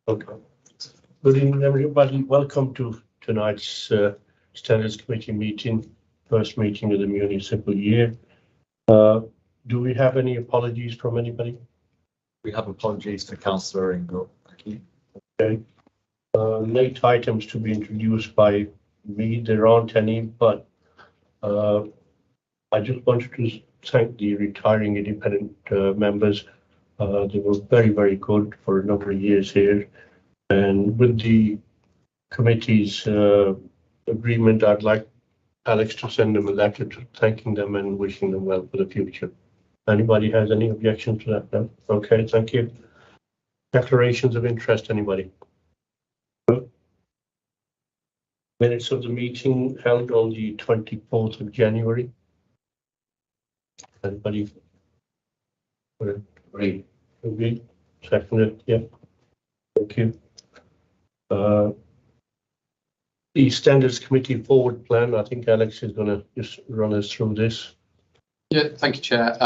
Okay. Good evening, everybody. Welcome to tonight's Standards Committee meeting, first meeting of the municipal year. Do we have any apologies from anybody? We have apologies to Councillor Ingle. Thank you. Okay. Late items to be introduced by me. There aren't any, but I just wanted to thank the retiring independent members. They were very, very good for a number of years here. And with the committee's agreement, I'd like Alex to send them a letter thanking them and wishing them well for the future. Anybody has any objection to that? No? Okay, thank you. Declarations of interest, anybody? No? Minutes of the meeting held on the 24th of January. Anybody? Agree. Agree. Seconded, yeah. Thank you. The Standards Committee forward plan, I think Alex is going to just run us through this. Yeah, thank you, Chair.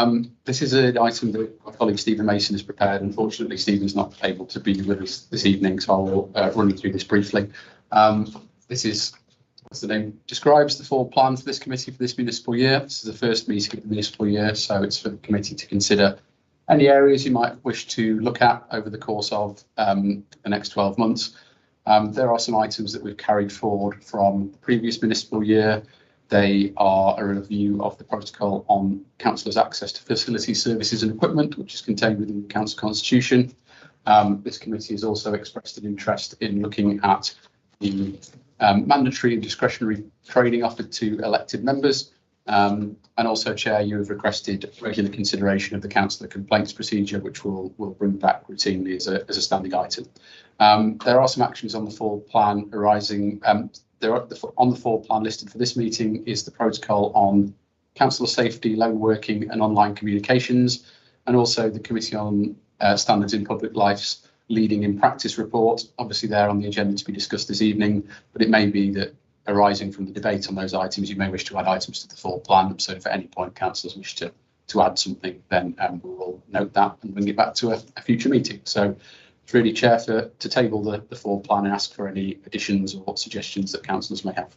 This is an item that my colleague Stephen Mason has prepared. Unfortunately, Stephen's not able to be with us this evening, so I'll run you through this briefly. This is, as the name describes, the forward plan for this committee for this municipal year. This is the first meeting of the municipal year, so it's for the committee to consider any areas you might wish to look at over the course of the next 12 months. There are some items that we've carried forward from the previous municipal year. They are a review of the protocol on councillors' access to facilities, services and equipment, which is contained within the council constitution. This committee has also expressed an interest in looking at the mandatory and discretionary training offered to elected members. And also, Chair, you have requested regular consideration of the councillor complaints procedure, which we'll bring back routinely as a standing item. There are some actions on the forward plan arising. On the forward plan listed for this meeting is the protocol on councillor safety, lone working and online communications, and also the Committee on Standards in Public Life's Leading in Practice report. Obviously, they're on the agenda to be discussed this evening, but it may be that arising from the debate on those items, you may wish to add items to the forward plan. So if at any point councillors wish to add something, then we will note that and bring it back to a future meeting. So it's really, Chair, to table the forward plan and ask for any additions or suggestions that councillors may have.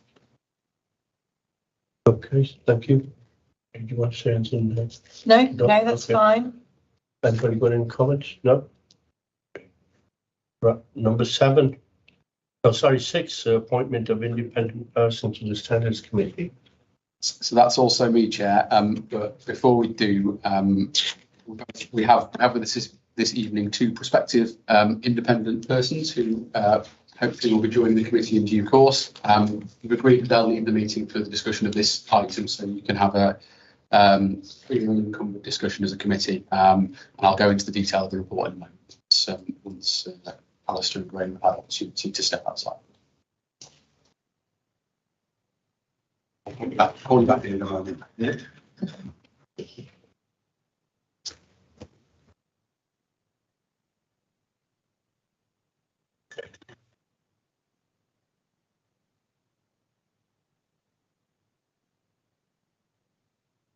Okay, thank you. Do you want to say anything? No, that's okay. Fine. Anybody got any comments? No? Right, number 7. Oh, sorry, 6, appointment of independent person to the Standards Committee. So that's also me, Chair. But before we do, we have with us this evening 2 prospective independent persons who hopefully will be joining the committee in due course. We've agreed that they'll lead the meeting for the discussion of this item, so you can have a freedom and incumbent discussion as a committee. And I'll go into the detail of the report in a moment once Alistair and Graham have had opportunity to step outside. I'll call you back in a moment. Yeah.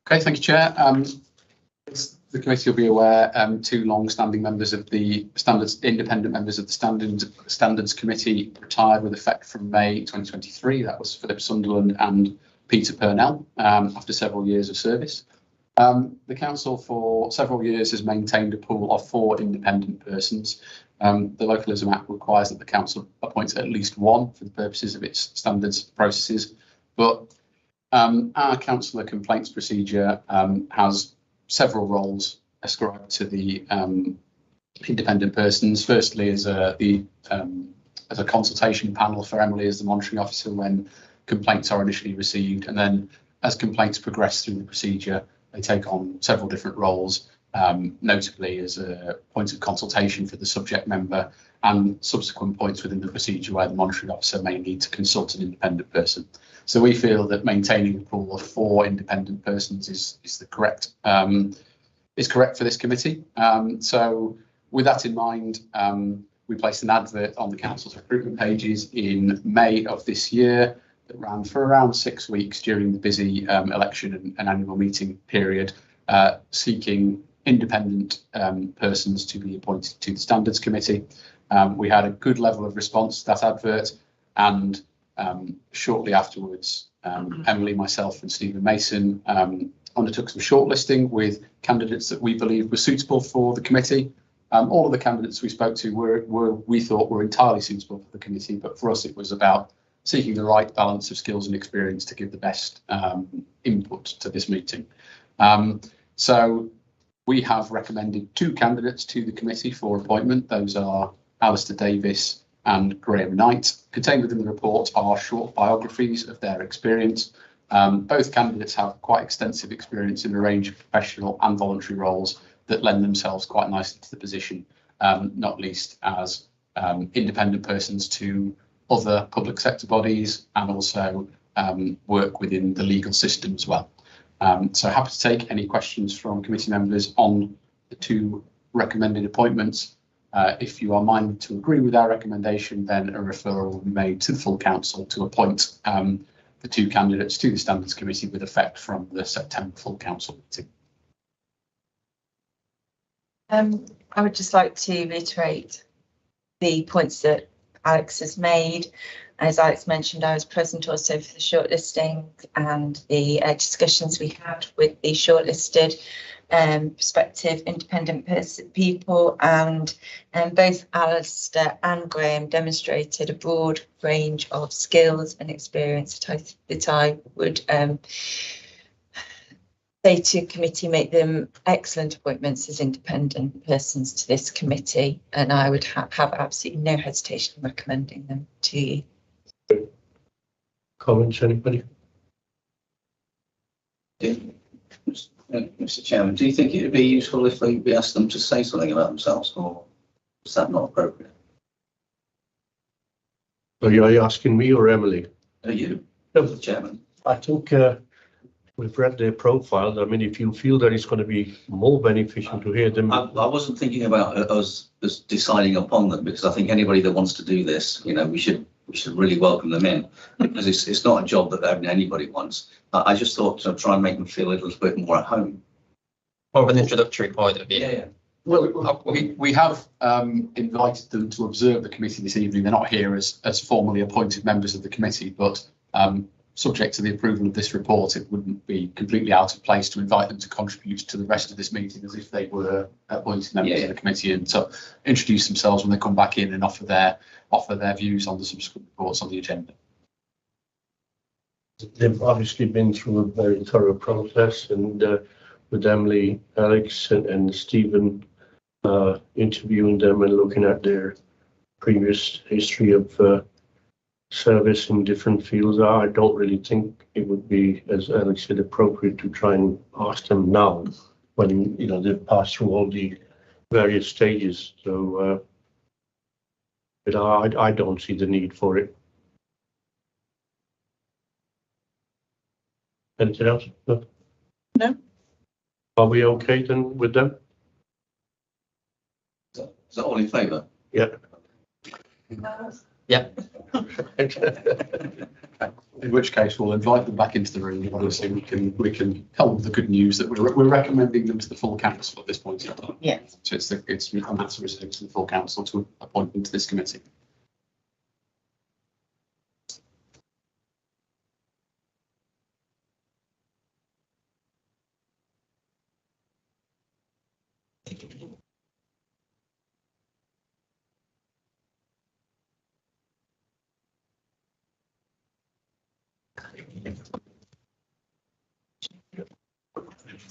Okay, thank you, Chair. The committee will be aware 2 long-standing members of the independent members of the Standards Committee retired with effect from May 2023. That was Philip Sunderland and Peter Purnell after several years of service. The council for several years has maintained a pool of 4 independent persons. The Localism Act requires that the council appoints at least 1 for the purposes of its standards processes, but our councillor complaints procedure has several roles ascribed to the independent persons. Firstly, as a consultation panel for Emily as the monitoring officer when complaints are initially received, and then as complaints progress through the procedure, they take on several different roles, notably as a point of consultation for the subject member and subsequent points within the procedure where the monitoring officer may need to consult an independent person. So we feel that maintaining a pool of 4 independent persons is correct for this committee. So with that in mind, we placed an advert on the council's recruitment pages in May of this year that ran for around 6 weeks during the busy election and annual meeting period, seeking independent persons to be appointed to the Standards Committee. We had a good level of response to that advert, and shortly afterwards, Emily, myself and Stephen Mason undertook some shortlisting with candidates that we believe were suitable for the committee. All of the candidates we spoke to we thought were entirely suitable for the committee, but for us it was about seeking the right balance of skills and experience to give the best input to this meeting. So we have recommended 2 candidates to the committee for appointment. Those are Alistair Davis and Graham Knight. Contained within the report are short biographies of their experience. Both candidates have quite extensive experience in a range of professional and voluntary roles that lend themselves quite nicely to the position, not least as independent persons to other public sector bodies, and also work within the legal system as well. So happy to take any questions from committee members on the 2 recommended appointments. If you are minded to agree with our recommendation, then a referral will be made to the full council to appoint the 2 candidates to the Standards Committee with effect from the September full council meeting. I would just like to reiterate the points that Alex has made. As Alex mentioned, I was present also for the shortlisting and the discussions we had with the shortlisted prospective independent people, and both Alistair and Graham demonstrated a broad range of skills and experience that I would say to committee make them excellent appointments as independent persons to this committee, and I would have absolutely no hesitation in recommending them to you. Comments, anybody? Mr. Chairman, do you think it would be useful if we asked them to say something about themselves, or is that not appropriate? Are you asking me or Emily? You, No, Mr. Chairman. I think we've read their profile. I mean, if you feel that it's going to be more beneficial to hear them. I wasn't thinking about us deciding upon them, because I think anybody that wants to do this, you know, we should really welcome them in, because it's not a job that anybody wants. I just thought to try and make them feel a little bit more at home. More of an introductory point of view. Yeah. Well, we have invited them to observe the committee this evening. They're not here as formally appointed members of the committee, but subject to the approval of this report, it wouldn't be completely out of place to invite them to contribute to the rest of this meeting as if they were appointed members of the committee, and to introduce themselves when they come back in and offer their views on the subsequent reports on the agenda. They've obviously been through a very thorough process, and with Emily, Alex and Stephen interviewing them and looking at their previous history of service in different fields, I don't really think it would be, as Alex said, appropriate to try and ask them now when, you know, they've passed through all the various stages. So but I don't see the need for it. Anything else? No. No. Are we okay then with them? Is that all in favour? Yeah. Yeah. In which case, we'll invite them back into the room. Obviously, we can tell them the good news that we're recommending them to the full council at this point in time. Yes. So it's a matter reserved to the full council to appoint them to this committee.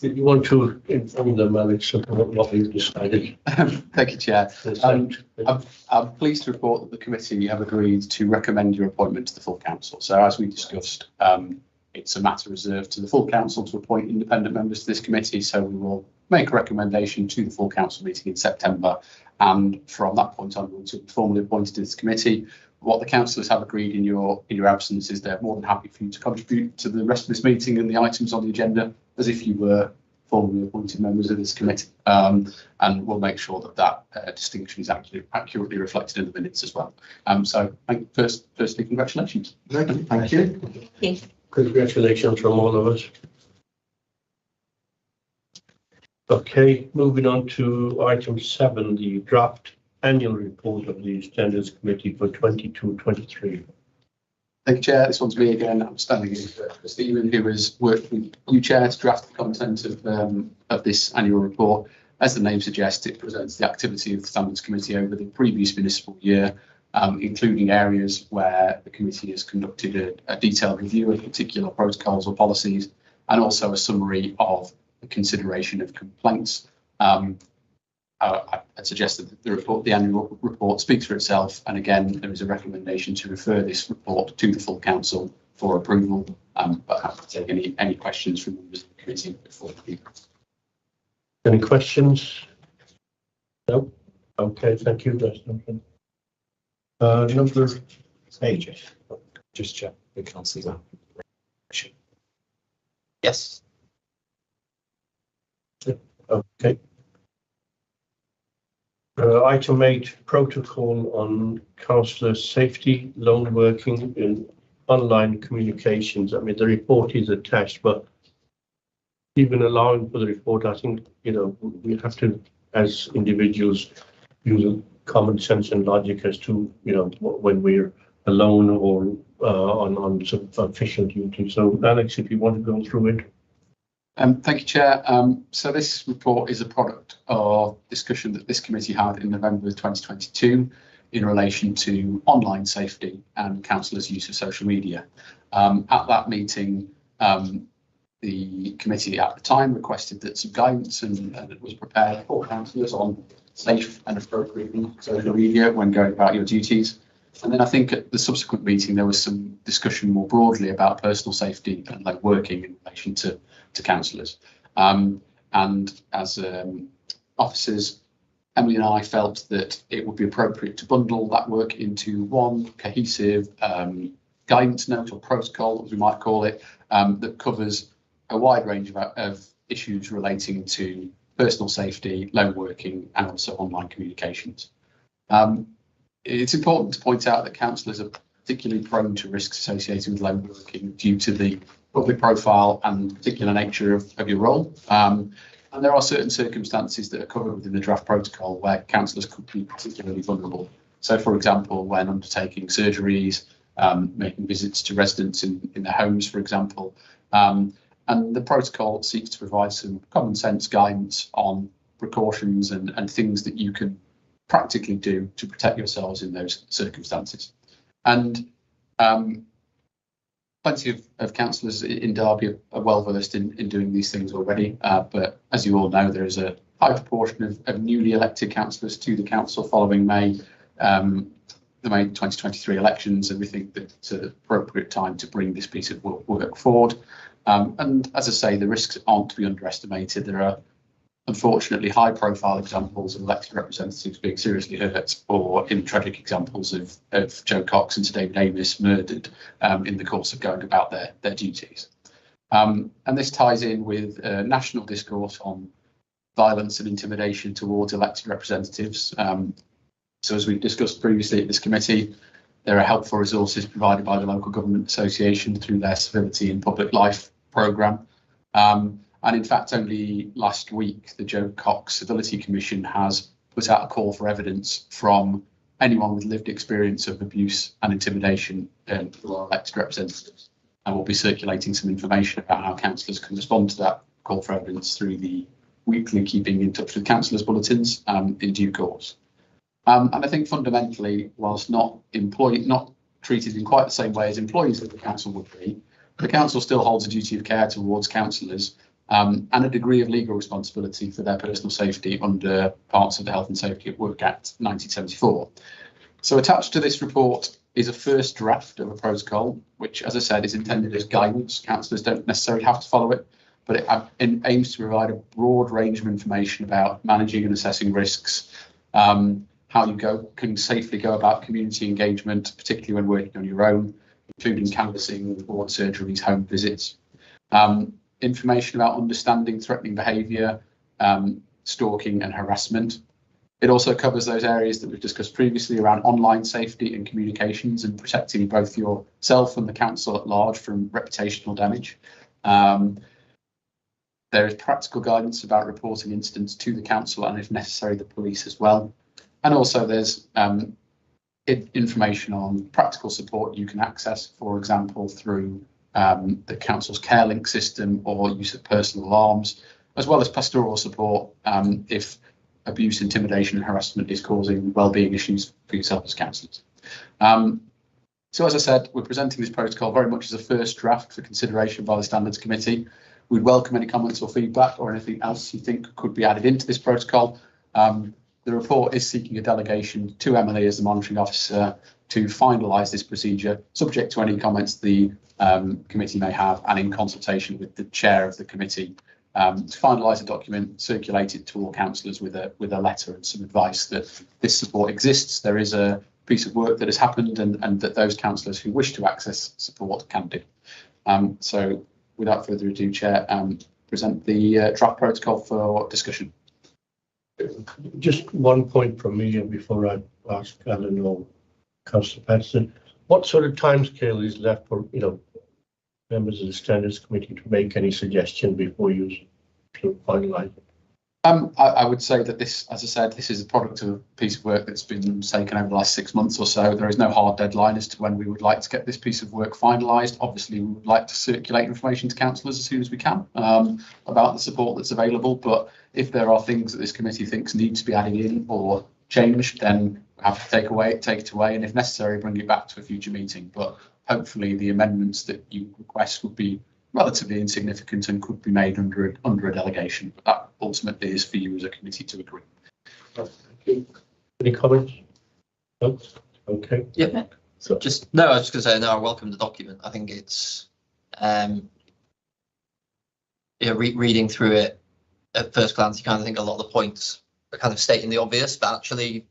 Did you want to inform them, Alex, of what we've decided? Thank you, Chair. I'm pleased to report that the committee have agreed to recommend your appointment to the full council. So as we discussed, it's a matter reserved to the full council to appoint independent members to this committee. So we will make a recommendation to the full council meeting in September. And from that point on, we'll be formally appointed to this committee. What the councillors have agreed in your absence is they're more than happy for you to contribute to the rest of this meeting and the items on the agenda as if you were formally appointed members of this committee. And we'll make sure that distinction is accurately reflected in the minutes as well. So firstly, congratulations. Thank you. Yes. Congratulations from all of us. Okay, moving on to item 7, the draft annual report of the Standards Committee for 22-23. Thank you, Chair. This one's me again. I'm standing in for Stephen, who has worked with you, Chair, to draft the content of this annual report. As the name suggests, it presents the activity of the Standards Committee over the previous municipal year, including areas where the committee has conducted a detailed review of particular protocols or policies, and also a summary of the consideration of complaints. I'd suggest that the annual report speaks for itself, and again, there is a recommendation to refer this report to the full council for approval. But happy to take any questions from members of the committee before we. Any questions? No? Okay, thank you. That's nothing. Number Page. Just check the council's application. Yes. okay. Item 8, protocol on councillor safety, lone working in online communications. I mean, the report is attached, but even allowing for the report, I think, you know, we have to, as individuals, use common sense and logic as to, you know, when we're alone or on some official duty. So, Alex, if you want to go through it. Thank you, Chair. So this report is a product of discussion that this committee had in November 2022 in relation to online safety and councillors' use of social media. At that meeting, the committee at the time requested that some guidance and it was prepared for councillors on safe and appropriate social media when going about your duties. And then I think at the subsequent meeting, there was some discussion more broadly about personal safety and like working in relation to councillors. And as officers, Emily and I felt that it would be appropriate to bundle that work into one cohesive guidance note or protocol, as we might call it, that covers a wide range of issues relating to personal safety, lone working, and also online communications. It's important to point out that councillors are particularly prone to risks associated with lone working due to the public profile and particular nature of your role. And there are certain circumstances that are covered within the draft protocol where councillors could be particularly vulnerable. So, for example, when undertaking surgeries, making visits to residents in their homes, for example. And the protocol seeks to provide some common sense guidance on precautions and things that you can practically do to protect yourselves in those circumstances. And plenty of councillors in Derby are well versed in doing these things already, but as you all know, there is a high proportion of newly elected councillors to the council following the May 2023 elections, and we think that it's an appropriate time to bring this piece of work forward. And as I say, the risks aren't to be underestimated. There are unfortunately high profile examples of elected representatives being seriously hurt, or in tragic examples of Joe Cox and Sir David Amess murdered in the course of going about their duties. And this ties in with national discourse on violence and intimidation towards elected representatives. So as we've discussed previously at this committee, there are helpful resources provided by the Local Government Association through their Civility in Public Life programme. And in fact, only last week, the Joe Cox Civility Commission has put out a call for evidence from anyone with lived experience of abuse and intimidation who are elected representatives. And we'll be circulating some information about how councillors can respond to that call for evidence through the weekly Keeping in Touch with Councillors bulletins in due course. And I think fundamentally, whilst not treated in quite the same way as employees of the council would be, the council still holds a duty of care towards councillors and a degree of legal responsibility for their personal safety under parts of the Health and Safety at Work Act 1974. So attached to this report is a first draft of a protocol, which, as I said, is intended as guidance. Councillors don't necessarily have to follow it, but it aims to provide a broad range of information about managing and assessing risks, how you can safely go about community engagement, particularly when working on your own, including canvassing, ward surgeries, home visits. Information about understanding threatening behaviour, stalking and harassment. It also covers those areas that we've discussed previously around online safety and communications and protecting both yourself and the council at large from reputational damage. There is practical guidance about reporting incidents to the council and, if necessary, the police as well. And also there's information on practical support you can access, for example, through the council's CareLink system or use of personal alarms, as well as pastoral support if abuse, intimidation and harassment is causing wellbeing issues for yourself as councillors. So as I said, we're presenting this protocol very much as a first draft for consideration by the Standards Committee. We'd welcome any comments or feedback or anything else you think could be added into this protocol. The report is seeking a delegation to Emily as the monitoring officer to finalise this procedure, subject to any comments the committee may have and in consultation with the chair of the committee to finalise the document, circulate it to all councillors with a letter and some advice that this support exists. There is a piece of work that has happened and that those councillors who wish to access support can do. So without further ado, Chair, present the draft protocol for discussion. Just one point from me before I ask Alan or Councillor Patterson. What sort of timescale is left for, members of the Standards Committee to make any suggestion before you finalise it? I would say that this, as I said, this is a product of a piece of work that's been taken over the last 6 months or so. There is no hard deadline as to when we would like to get this piece of work finalised. Obviously, we would like to circulate information to councillors as soon as we can about the support that's available. But if there are things that this committee thinks need to be added in or changed, then we have to take it away, and if necessary, bring it back to a future meeting. But hopefully, the amendments that you request would be relatively insignificant and could be made under a delegation. But that ultimately is for you as a committee to agree. Any comments? No? Okay. Yeah. So, No, I was just going to say, no, I welcome the document. I think it's, reading through it at first glance, you kind of think a lot of the points are kind of stating the obvious, but actually,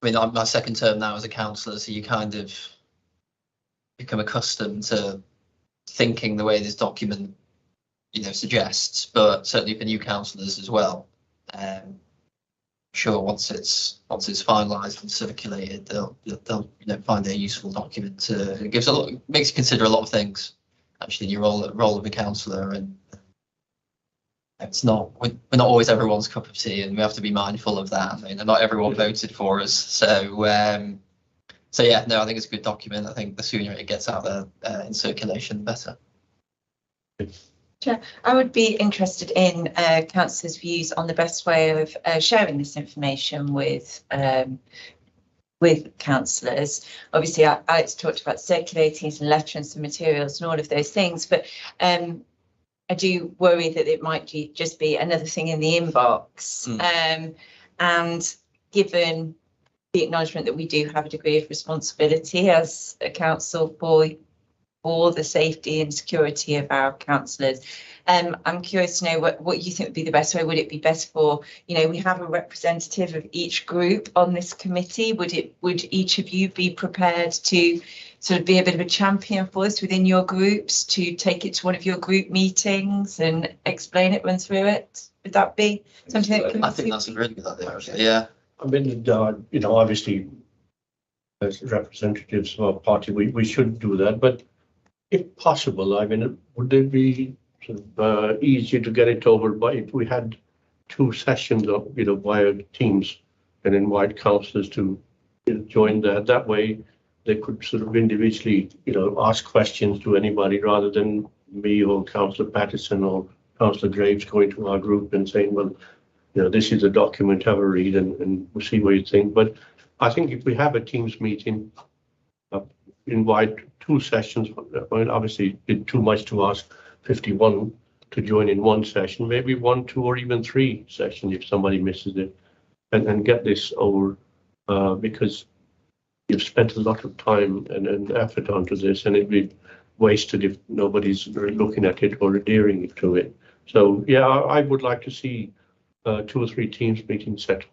I mean, I'm my second term now as a councillor, so you kind of become accustomed to thinking the way this document, suggests, but certainly for new councillors as well. Sure, once it's finalised and circulated, they'll find it a useful document. It gives makes you consider a lot of things actually in your role of a councillor, and we're not always everyone's cup of tea, and we have to be mindful of that. I mean, not everyone voted for us, so yeah, no, I think it's a good document. I think the sooner it gets out there in circulation, the better. Chair, I would be interested in councillors' views on the best way of sharing this information with councillors. Obviously, Alex talked about circulating some letters and some materials and all of those things, but I do worry that it might just be another thing in the inbox. And given the acknowledgement that we do have a degree of responsibility as a council for the safety and security of our councillors. I'm curious to know what you think would be the best way. Would it be best for, we have a representative of each group on this committee. Would each of you be prepared to sort of be a bit of a champion for us within your groups, to take it to one of your group meetings and explain it, run through it? Would that be something that I think that's a really good idea, actually. Yeah. I mean, obviously, as representatives of our party, we should do that, but if possible, I mean, would it be sort of easier to get it over by if we had 2 sessions of, via Teams and invite councillors to join that? That way, they could sort of individually, ask questions to anybody rather than me or Councillor Patterson or Councillor Graves going to our group and saying, well, this is a document, have a read and we'll see what you think. But I think if we have a Teams meeting, invite 2 sessions. I mean, obviously, it's too much to ask 51 to join in 1 session, maybe 1, 2, or even 3 sessions if somebody misses it, and get this over because you've spent a lot of time and effort onto this, and it'd be wasted if nobody's looking at it or adhering to it. So, yeah, I would like to see 2 or 3 Teams meetings set.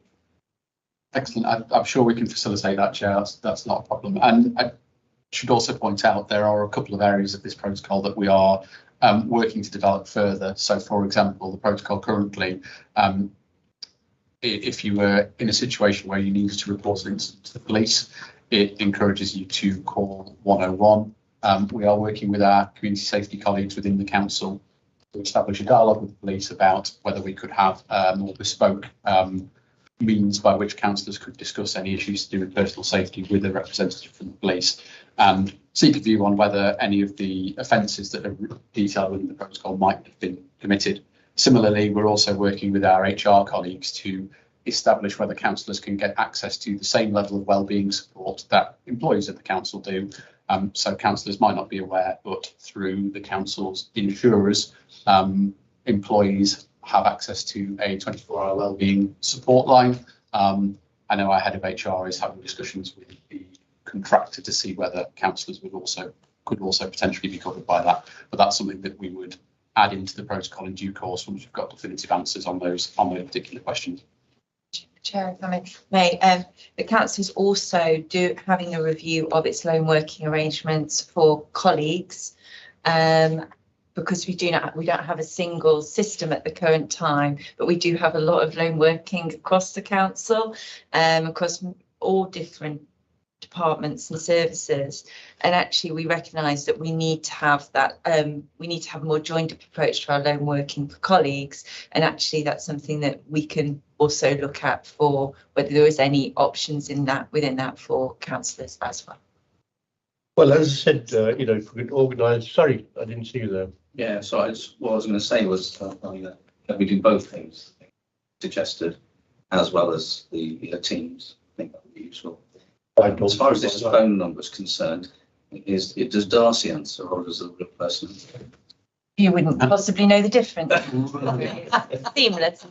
Excellent. I'm sure we can facilitate that, Chair. That's not a problem. And I should also point out there are a couple of areas of this protocol that we are working to develop further. So, for example, the protocol currently, if you were in a situation where you needed to report an incident to the police, it encourages you to call 101. We are working with our community safety colleagues within the council to establish a dialogue with the police about whether we could have a more bespoke means by which councillors could discuss any issues to do with personal safety with a representative from the police and seek a view on whether any of the offences that are detailed within the protocol might have been committed. Similarly, we're also working with our HR colleagues to establish whether councillors can get access to the same level of wellbeing support that employees of the council do. So councillors might not be aware, but through the council's insurers, employees have access to a 24-hour wellbeing support line. I know our head of HR is having discussions with the contractor to see whether councillors could also potentially be covered by that. But that's something that we would add into the protocol in due course once we've got definitive answers on those particular questions. Chair, if I may, the council is also having a review of its loan working arrangements for colleagues, because we don't have a single system at the current time, but we do have a lot of loan working across the council, across all different departments and services, and actually we recognise that we need to have that we need to have a more joined up approach to our loan working for colleagues, and actually that's something that we can also look at for whether there is any options within that for councillors as well. Well, as I said, if we could organise, sorry, I didn't see you there. Yeah, so what I was going to say was that we do both things suggested, as well as the teams. I think that would be useful. As far as this phone number is concerned, does Darcy answer or does the real person? You wouldn't possibly know the difference. Seamless.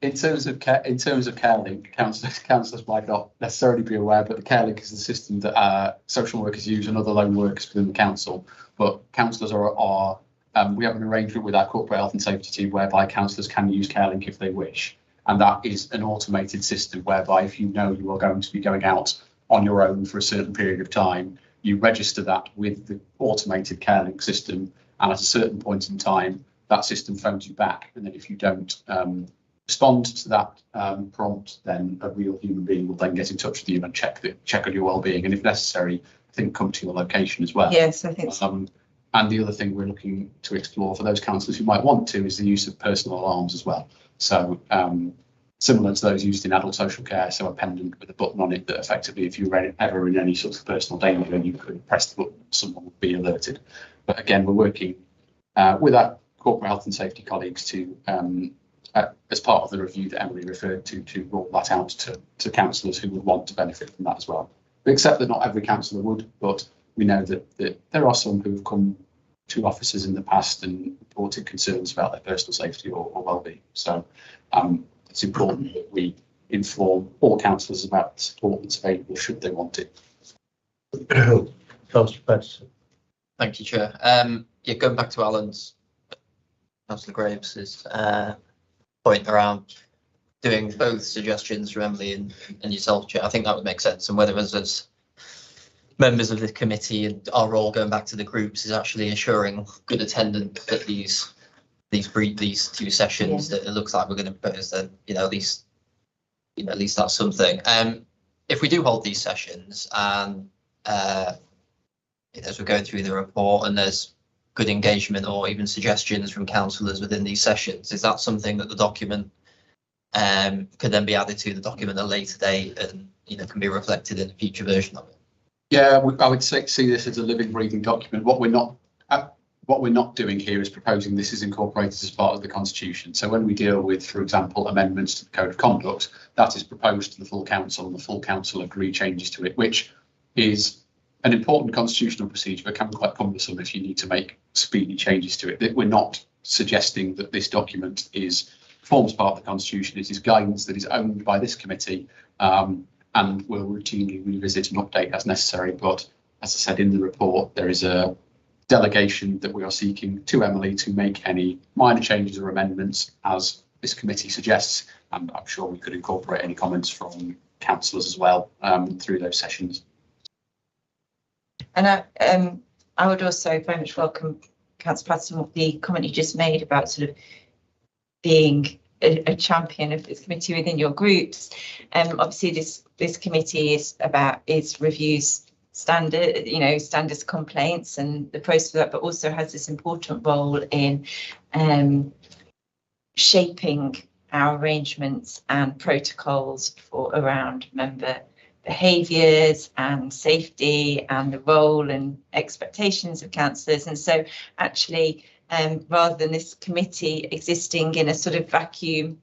In terms of CareLink, councillors might not necessarily be aware, but the CareLink is the system that social workers use and other loan workers within the council. But councillors we have an arrangement with our corporate health and safety team whereby councillors can use CareLink if they wish. And that is an automated system whereby if you know you are going to be going out on your own for a certain period of time, you register that with the automated CareLink system. And at a certain point in time, that system phones you back. And then if you don't respond to that prompt, then a real human being will then get in touch with you and check on your well-being. And if necessary, I think come to your location as well. Yes, I think so. And the other thing we're looking to explore for those councillors who might want to is the use of personal alarms as well. So similar to those used in adult social care, so a pendant with a button on it that effectively, if you were ever in any sort of personal danger, you could press the button, someone would be alerted. But again, we're working with our corporate health and safety colleagues to, as part of the review that Emily referred to roll that out to councillors who would want to benefit from that as well. We accept that not every councillor would, but we know that there are some who have come to officers in the past and reported concerns about their personal safety or well-being. So it's important that we inform all councillors about the support that's available should they want it. Councillor Patterson. Thank you, Chair. Yeah, going back to Councillor Graves's point around doing both suggestions from Emily and yourself, Chair, I think that would make sense. And whether as members of the committee and our role going back to the groups is actually assuring good attendance at these two sessions, that it looks like we're going to propose, then at least that's something. If we do hold these sessions and as we're going through the report and there's good engagement or even suggestions from councillors within these sessions, is that something that the document could then be added to the document at a later date and can be reflected in a future version of it? Yeah, I would see this as a living, breathing document. What we're not doing here is proposing this is incorporated as part of the Constitution. So when we deal with, for example, amendments to the Code of Conduct, that is proposed to the full council, and the full council agree changes to it, which is an important constitutional procedure, but can be quite cumbersome if you need to make speedy changes to it. We're not suggesting that this document forms part of the Constitution. It is guidance that is owned by this committee, and we'll routinely revisit and update as necessary. But as I said in the report, there is a delegation that we are seeking to Emily to make any minor changes or amendments as this committee suggests, and I'm sure we could incorporate any comments from councillors as well through those sessions. And I would also very much welcome Councillor Patterson, the comment you just made about sort of being a champion of this committee within your groups. Obviously this committee reviews standards complaints and the process for that, but also has this important role in shaping our arrangements and protocols for around member behaviours and safety and the role and expectations of councillors. And so actually, rather than this committee existing in a sort of vacuum,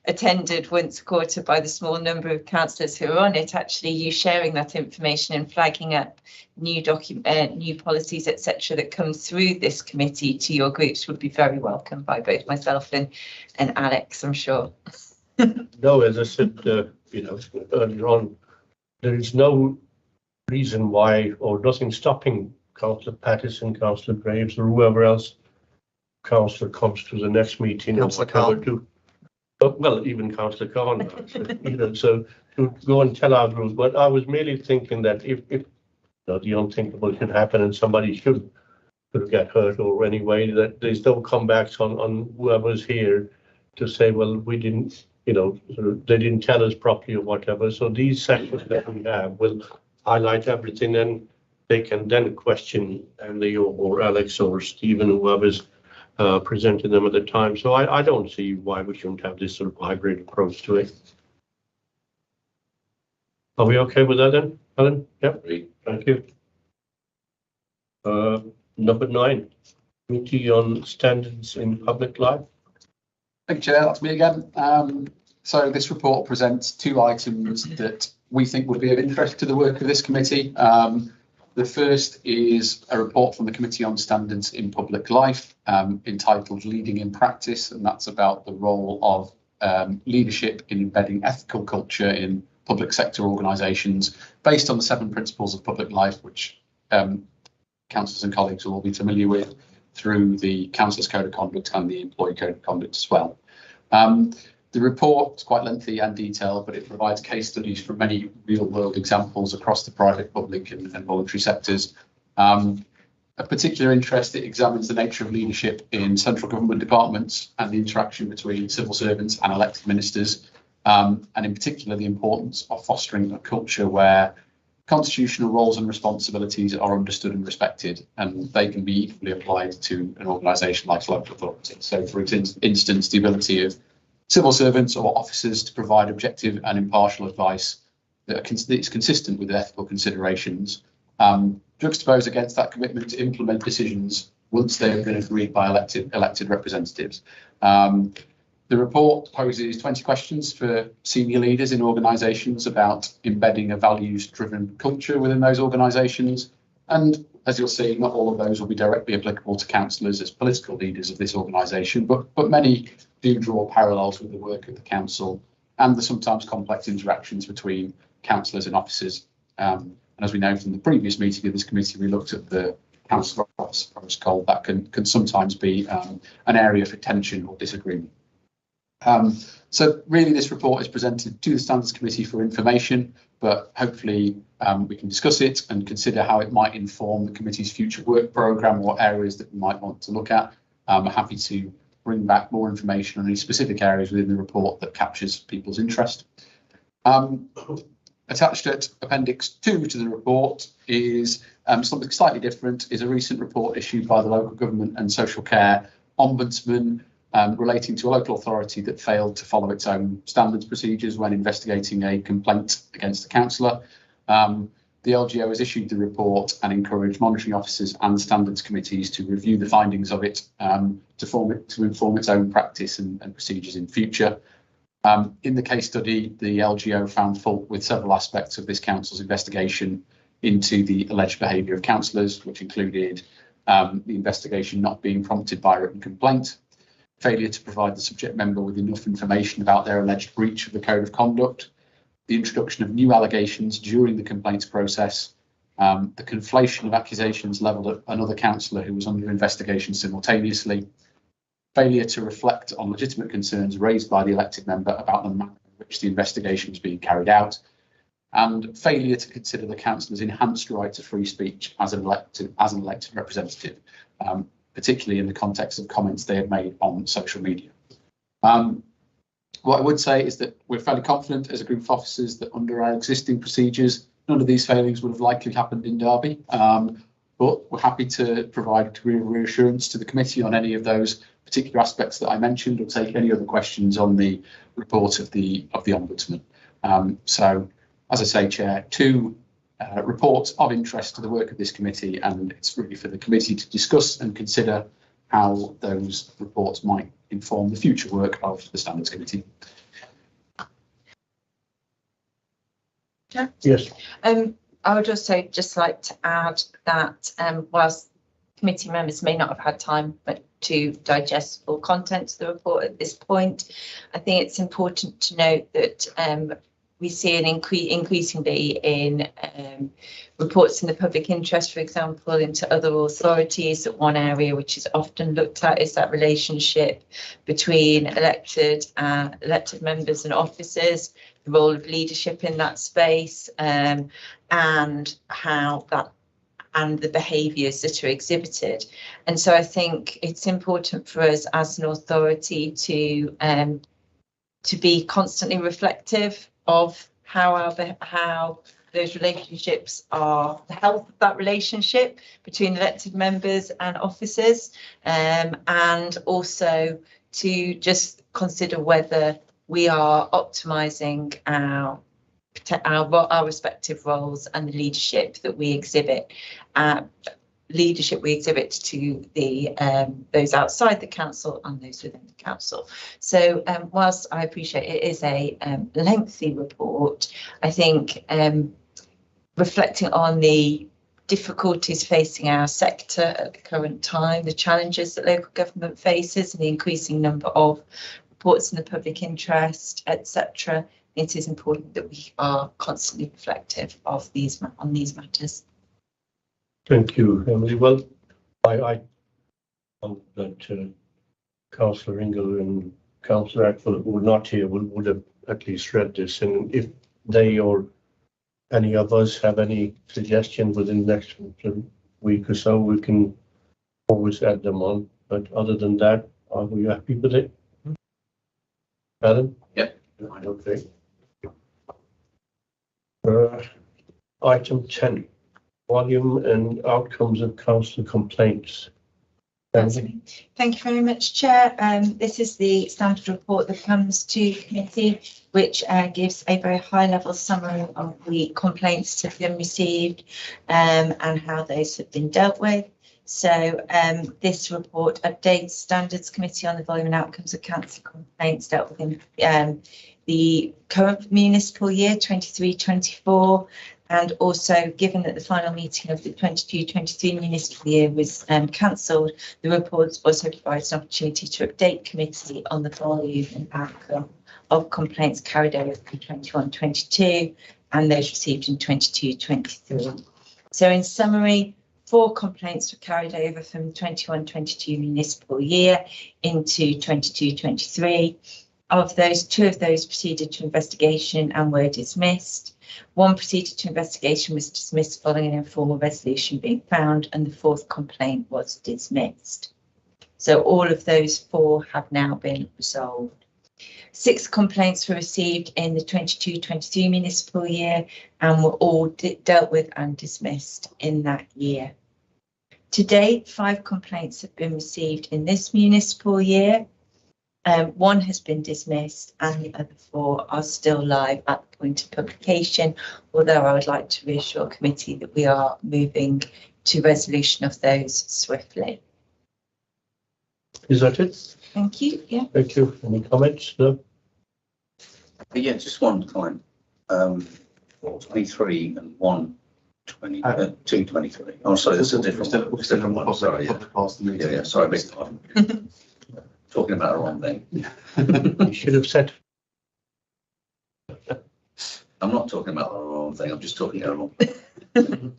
attended once a quarter by the small number of councillors who are on it, actually you sharing that information and flagging up new policies, etc., that come through this committee to your groups would be very welcome by both myself and Alex, I'm sure. No, as I said, earlier on, there is no reason why, or nothing stopping Councillor Pattison, Councillor Graves, or whoever else councillor comes to the next meeting or whatever to. Well, even Councillor Khan, so to go and tell our group. But I was merely thinking that if the unthinkable should happen and somebody should get hurt or anyway, that there's no comebacks on whoever's here to say, well, we didn't, they didn't tell us properly or whatever. So these sessions that we have will highlight everything, and they can then question Andy or Alex or Stephen, whoever's presented them at the time. So I don't see why we shouldn't have this sort of hybrid approach to it. Are we okay with that then, Alan? Yep. Thank you. Number 9, Committee on Standards in Public Life. Thank you, Chair. That's me again. So this report presents 2 items that we think would be of interest to the work of this committee. The first is a report from the Committee on Standards in Public Life, entitled Leading in Practice, and that's about the role of leadership in embedding ethical culture in public sector organisations, based on the 7 principles of public life, which councillors and colleagues will all be familiar with through the Councillors' Code of Conduct and the Employee Code of Conduct as well. The report is quite lengthy and detailed, but it provides case studies from many real-world examples across the private, public and voluntary sectors. Of particular interest, it examines the nature of leadership in central government departments and the interaction between civil servants and elected ministers, and in particular the importance of fostering a culture where constitutional roles and responsibilities are understood and respected, and they can be equally applied to an organisation like local authority. So, for instance, the ability of civil servants or officers to provide objective and impartial advice that is consistent with ethical considerations, juxtaposed against that commitment to implement decisions once they have been agreed by elected representatives. The report poses 20 questions for senior leaders in organisations about embedding a values-driven culture within those organisations. And as you'll see, not all of those will be directly applicable to councillors as political leaders of this organisation, but many do draw parallels with the work of the council and the sometimes complex interactions between councillors and officers. And as we know from the previous meeting of this committee, we looked at the council office protocol that can sometimes be an area for tension or disagreement. So really this report is presented to the Standards Committee for information, but hopefully we can discuss it and consider how it might inform the committee's future work programme or areas that we might want to look at. I'm happy to bring back more information on any specific areas within the report that captures people's interest. Attached at Appendix 2 to the report is something slightly different, is a recent report issued by the Local Government and Social Care Ombudsman relating to a local authority that failed to follow its own standards procedures when investigating a complaint against a councillor. The LGO has issued the report and encouraged monitoring officers and standards committees to review the findings of it to inform its own practice and procedures in future. In the case study, the LGO found fault with several aspects of this council's investigation into the alleged behaviour of councillors, which included the investigation not being prompted by a written complaint, failure to provide the subject member with enough information about their alleged breach of the Code of Conduct, the introduction of new allegations during the complaints process, the conflation of accusations levelled at another councillor who was under investigation simultaneously, failure to reflect on legitimate concerns raised by the elected member about the manner in which the investigation was being carried out, and failure to consider the councillor's enhanced right to free speech as an elected representative, particularly in the context of comments they had made on social media. What I would say is that we're fairly confident as a group of officers that under our existing procedures, none of these failings would have likely happened in Derby. but we're happy to provide a degree of reassurance to the committee on any of those particular aspects that I mentioned, or take any other questions on the report of the Ombudsman. So, as I say, Chair, two reports of interest to the work of this committee, and it's really for the committee to discuss and consider how those reports might inform the future work of the Standards Committee. Yes. I would also just like to add that whilst committee members may not have had time to digest full content of the report at this point, I think it's important to note that we see an increasingly in reports in the public interest, for example, into other authorities. That one area which is often looked at is that relationship between elected members and officers, the role of leadership in that space, and how that and the behaviours that are exhibited. And so I think it's important for us as an authority to be constantly reflective of how those relationships are, the health of that relationship between elected members and officers, and also to just consider whether we are optimising our respective roles and the leadership that we exhibit. To the those outside the council and those within the council. So whilst I appreciate it is a lengthy report, I think reflecting on the difficulties facing our sector at the current time, the challenges that local government faces, and the increasing number of reports in the public interest, etc., it is important that we are constantly reflective of these matters. Thank you, Emily. Well, I hope that Councillor Ingle and Councillor Ackford were not here would have at least read this, and if they or any of us have any suggestions within the next week or so, we can always add them on. But other than that, are we happy with it? Adam? Yep. Okay. Item 10. Volume and outcomes of council complaints. Thank you very much, Chair. This is the standard report that comes to committee, which gives a very high-level summary of the complaints that have been received and how those have been dealt with. So this report updates Standards Committee on the volume and outcomes of council complaints dealt with in the current municipal year, 23-24. And also, given that the final meeting of the 22-23 municipal year was cancelled, the report also provides an opportunity to update committee on the volume and outcome of complaints carried over from 21-22 and those received in 22-23. So in summary, 4 complaints were carried over from 21-22 municipal year into 22-23. Of those, 2 of those proceeded to investigation and were dismissed. 1 proceeded to investigation, was dismissed following an informal resolution being found, and the 4th complaint was dismissed. So all of those 4 have now been resolved. 6 complaints were received in the 22-23 municipal year and were all dealt with and dismissed in that year. To date, 5 complaints have been received in this municipal year. 1 has been dismissed and the other 4 are still live at the point of publication, although I would like to reassure committee that we are moving to resolution of those swiftly. Is that it? Thank you. Yeah. Thank you. Any comments? No? Yeah, just one comment. 23 and 223. Oh, sorry, this is a different one. Sorry, yeah, sorry, big pardon. Talking about the wrong thing. You should have said. I'm not talking about the wrong thing. I'm just talking about the wrong thing.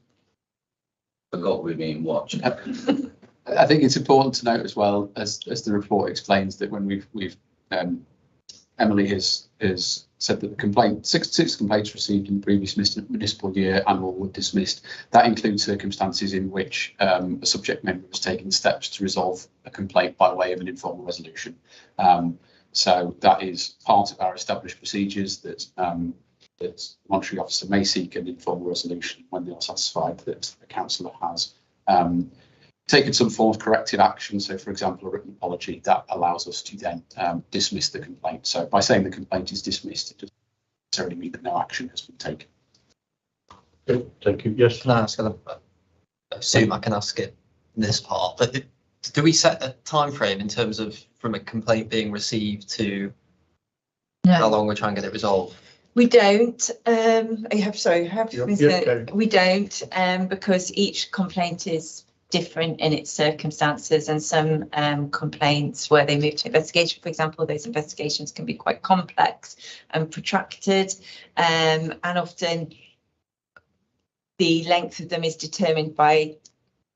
Forgot we're being watched. I think it's important to note as well, as the report explains, that when we've Emily has said that the six complaints received in the previous municipal year and all were dismissed. That includes circumstances in which a subject member has taken steps to resolve a complaint by way of an informal resolution. So that is part of our established procedures that monitoring officer may seek an informal resolution when they are satisfied that a councillor has taken some form of corrective action. So, for example, a written apology that allows us to then dismiss the complaint. So, by saying the complaint is dismissed, it doesn't necessarily mean that no action has been taken. Okay, thank you. Yes. Can I ask, I assume I can ask it in this part, but do we set a time frame in terms of from a complaint being received to how long we're trying to get it resolved? We don't. Sorry, Yeah, we don't, because each complaint is different in its circumstances, and some complaints where they move to investigation, for example, those investigations can be quite complex and protracted, and often the length of them is determined by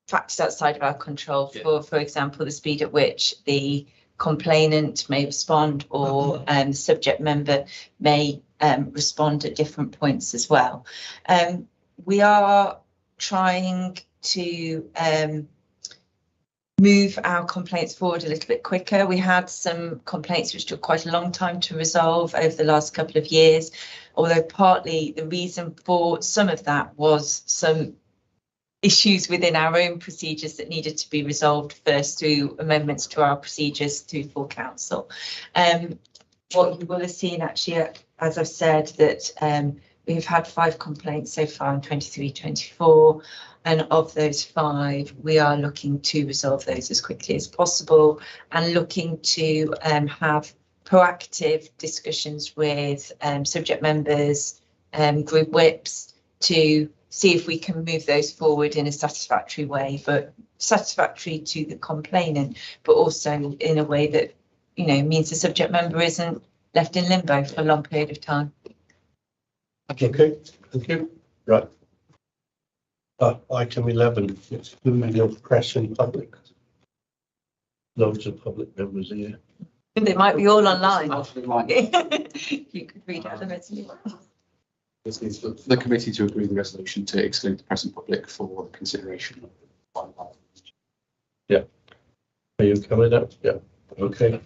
factors outside of our control. For example, the speed at which the complainant may respond, or the subject member may respond at different points as well. We are trying to move our complaints forward a little bit quicker. We had some complaints which took quite a long time to resolve over the last couple of years, although partly the reason for some of that was some issues within our own procedures that needed to be resolved first through amendments to our procedures through full council. What you will have seen actually, as I've said, that we've had 5 complaints so far in 23-24, and of those 5, we are looking to resolve those as quickly as possible, and looking to have proactive discussions with subject members, group whips, to see if we can move those forward in a satisfactory way, but satisfactory to the complainant, but also in a way that, you know, means the subject member isn't left in limbo for a long period of time. Okay, thank you. Right. Item 11, it's moving of press and public. Loads of public members here. They might be all online. Absolutely. You could read out the resolution. This is for the committee to agree the resolution to exclude the press and public for consideration. Are you okay with that? Yeah. Okay.